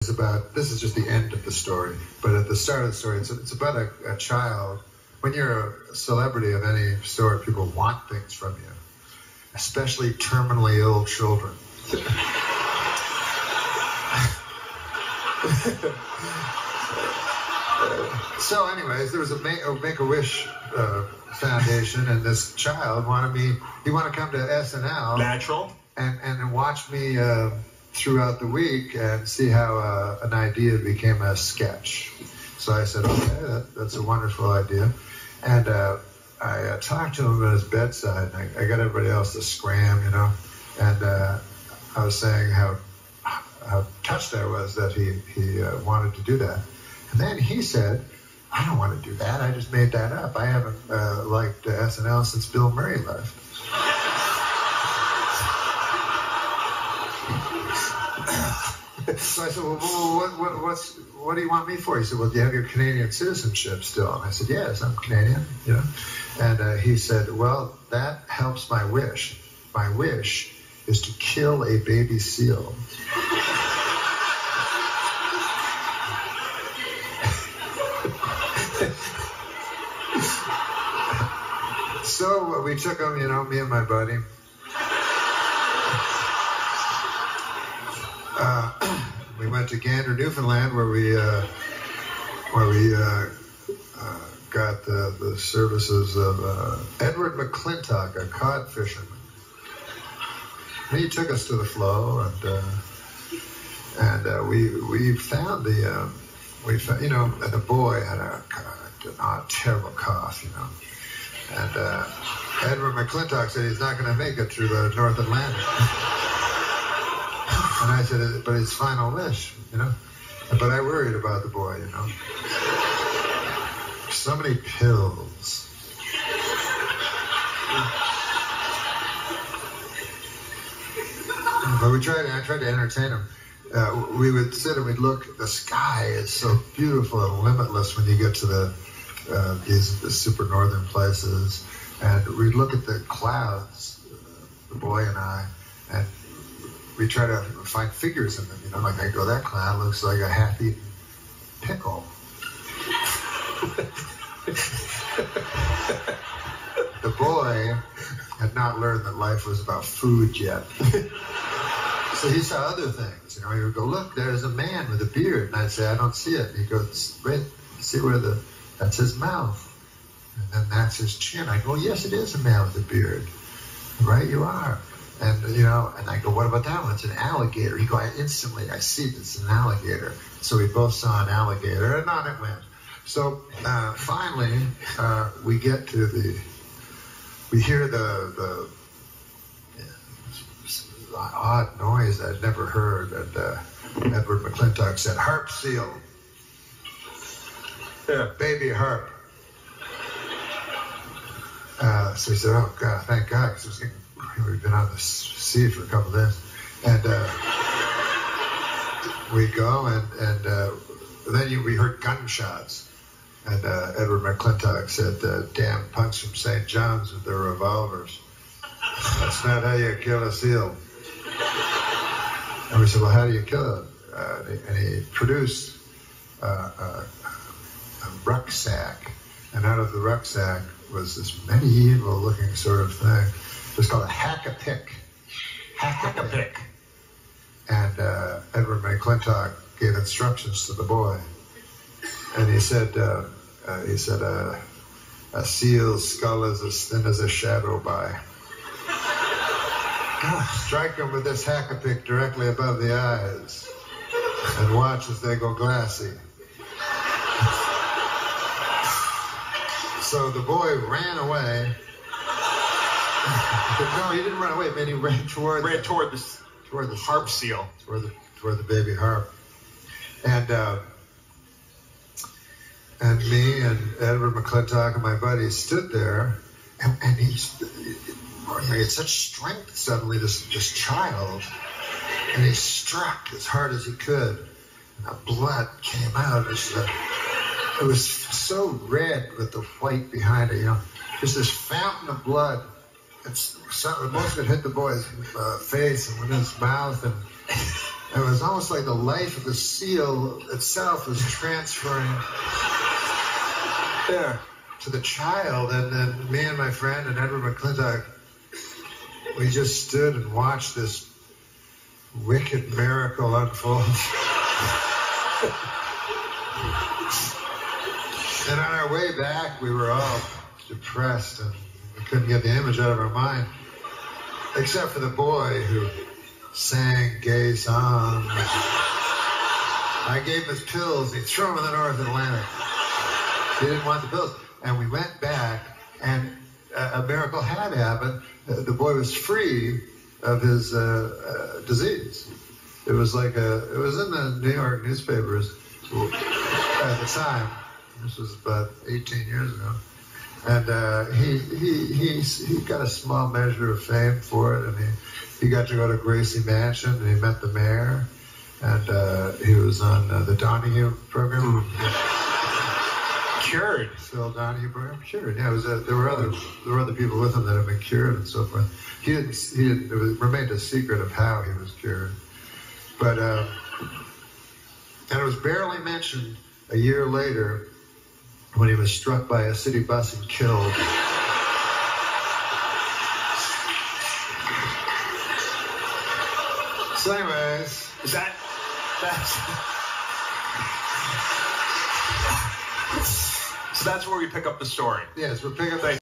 about, this is just the end of the story, but at the start of the story, it's about a child. When you're a celebrity of any sort, people want things from you, especially terminally ill children. So anyways, there was a Make-A-Wish foundation, and this child wanted to come to SNL. Natural. And watch me throughout the week and see how an idea became a sketch. So I said, okay, that's a wonderful idea. And I talked to him at his bedside, and I got everybody else to scram, you know. And I was saying how touched I was that he wanted to do that. And then he said, I don't want to do that. I just made that up. I haven't liked SNL since Bill Murray left. So I said, well, what do you want me for? He said, well, do you have your Canadian citizenship still? And I said, yes, I'm Canadian, you know. And he said, well, that helps my wish. My wish is to kill a baby seal. So we took him, you know, me and my buddy. We went to Gander, Newfoundland, where we got the services of Edward McClintock, a cod fisherman. And he took us to the flow, and we found you know, the boy had a terrible cough, you know, and Edward McClintock said he's not going to make it through the North Atlantic. And I said, but his final wish, you know. But I worried about the boy, you know. So many pills. But I tried to entertain him. We would sit and we'd look. The sky is so beautiful and limitless when you get to these super northern places. And we'd look at the clouds, the boy and I, and we try to find figures in them, you know, like I go, that cloud looks like a half-eaten pickle. The boy had not learned that life was about food yet. So he saw other things, you know, he would go, look, there's a man with a beard. And I'd say, I don't see it. And he'd go, wait, see where that's his mouth. And then that's his chin. I go, yes, it is a man with a beard. Right, you are. And, you know, and I go, what about that one? It's an alligator. He go, I see it's an alligator. So we both saw an alligator, and on it went. So finally, we get to we hear the odd noise I'd never heard. And Edward McClintock said, harp seal. Yeah, baby harp. So he said, oh, God, thank God, because we've been on the sea for a couple of days. And we go, and then we heard gunshots. And Edward McClintock said, damn punks from St. John's with their revolvers. That's not how you kill a seal. And we said, well, how do you kill it? And he produced a rucksack. And out of the rucksack was this medieval-looking sort of thing. It was called a hack-a-pick. Hack-a-pick. And Edward McClintock gave instructions to the boy. And he said, a seal's skull is as thin as a shadow by. Strike him with this hack-a-pick directly above the eyes. And watch as they go glassy. So the boy ran away. No, he didn't run away, man. He ran toward the harp seal, toward the baby harp, and me and Edward McClintock and my buddy stood there, and he had such strength suddenly. This child, and he struck as hard as he could, and the blood came out. It was so red with the white behind it, you know. There's this fountain of blood. Most of it hit the boy's face and went in his mouth, and It was almost like the life of the seal itself was transferring there to the child. And then me and my friend and Edward McClintock, we just stood and watched this wicked miracle unfold. And on our way back, we were all depressed and we couldn't get the image out of our mind, except for the boy who sang gay songs. I gave him his pills. He threw them in the North Atlantic. He didn't want the pills. And we went back, and a miracle had happened. The boy was free of his disease. It was like it was in the New York newspapers at the time. This was about 18 years ago. And he got a small measure of fame for it, and he got to go to Gracie Mansion, and he met the mayor, and he was on the Donahue program. Cured. Phil Donahue program, cured. Yeah, it was. There were other people with him that had been cured and so forth. He didn't. It remained a secret of how he was cured, but and it was barely mentioned a year later when he was struck by a city bus and killed. So anyways, so that's where we pick up the story. Yes, we'll pick up.